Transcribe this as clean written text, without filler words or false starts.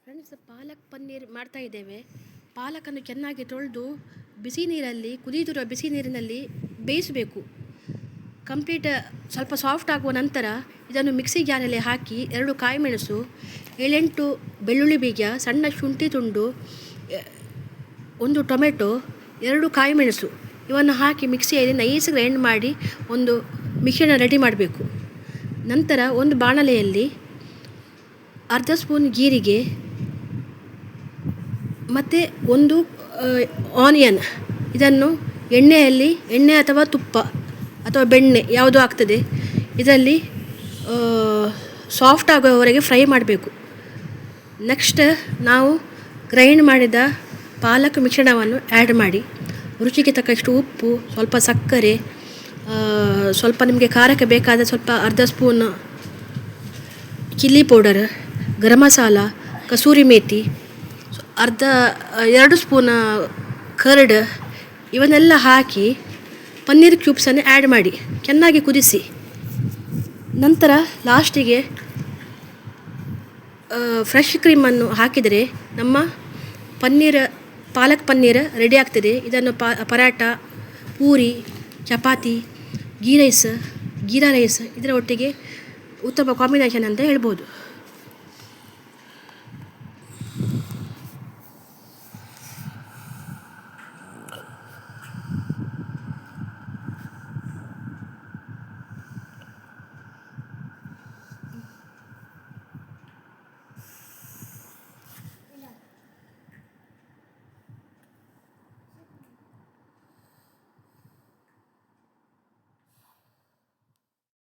Friends, palak paneer ಮಾಡ್ತಾ ಇದ್ದೇವೆ. ಪಾಲಕನ್ನು ಚೆನ್ನಾಗಿ ತೊಳೆದು ಬಿಸಿ ನೀರಲ್ಲಿ, ಕುದಿಯುತ್ತಿರುವ ಬಿಸಿ ನೀರಿನಲ್ಲಿ ಬೇಯಿಸಬೇಕು. ಕಂಪ್ಲೀಟ್ ಸ್ವಲ್ಪ ಸಾಫ್ಟ್ ಆಗುವ ನಂತರ ಇದನ್ನು ಮಿಕ್ಸಿ ಜಾರಲ್ಲಿ ಹಾಕಿ 2 ಕಾಯಿಮೆಣಸು, 7-8 ಬೆಳ್ಳುಳ್ಳಿ ಬೀಜ, ಸಣ್ಣ ಶುಂಠಿ ತುಂಡು, 1 ಟೊಮೆಟೊ, 2 ಕಾಯಿಮೆಣಸು ಇವನ್ನು ಹಾಕಿ ಮಿಕ್ಸಿಯಲ್ಲಿ ನೈಸ್ ಗ್ರೈಂಡ್ ಮಾಡಿ ಒಂದು ಮಿಶ್ರಣ ರೆಡಿ ಮಾಡಬೇಕು. ನಂತರ ಒಂದು ಬಾಣಲೆಯಲ್ಲಿ ಅರ್ಧ ಸ್ಪೂನ್ ಜೀರಿಗೆ ಮತ್ತು 1 ಆನಿಯನ್, ಇದನ್ನು ಎಣ್ಣೆ ಅಥವಾ ತುಪ್ಪ ಅಥವಾ ಬೆಣ್ಣೆ ಯಾವುದು ಆಗ್ತದೆ ಇದರಲ್ಲಿ ಸಾಫ್ಟ್ ಆಗುವವರೆಗೆ ಫ್ರೈ ಮಾಡಬೇಕು. ನೆಕ್ಸ್ಟ್ ನಾವು ಗ್ರೈಂಡ್ ಮಾಡಿದ ಪಾಲಕ್ ಮಿಶ್ರಣವನ್ನು ಆ್ಯಡ್ ಮಾಡಿ ರುಚಿಗೆ ತಕ್ಕಷ್ಟು ಉಪ್ಪು, ಸ್ವಲ್ಪ ಸಕ್ಕರೆ, ಸ್ವಲ್ಪ ನಿಮಗೆ ಖಾರಕ್ಕೆ ಬೇಕಾದ ಸ್ವಲ್ಪ ಅರ್ಧ spoon chilli powder, garam masala, kasuri methi, 2 spoon curd ಇವನ್ನೆಲ್ಲ ಹಾಕಿ ಪನ್ನೀರ್ ಕ್ಯೂಬ್ಸನ್ನು ಆ್ಯಡ್ ಮಾಡಿ ಚೆನ್ನಾಗಿ ಕುದಿಸಿ. ನಂತರ ಲಾಸ್ಟಿಗೆ ಫ್ರೆಶ್ ಕ್ರೀಮನ್ನು ಹಾಕಿದರೆ ನಮ್ಮ ಪಾಲಕ್ ಪನ್ನೀರ್ ರೆಡಿ ಆಗ್ತದೆ. ಇದನ್ನು ಪರಾಟ, ಪೂರಿ, ಚಪಾತಿ, ಗೀರಾ ರೈಸ್ ಇದರ ಒಟ್ಟಿಗೆ ಉತ್ತಮ ಕಾಂಬಿನೇಷನ್ ಅಂತ ಹೇಳ್ಬೋದು.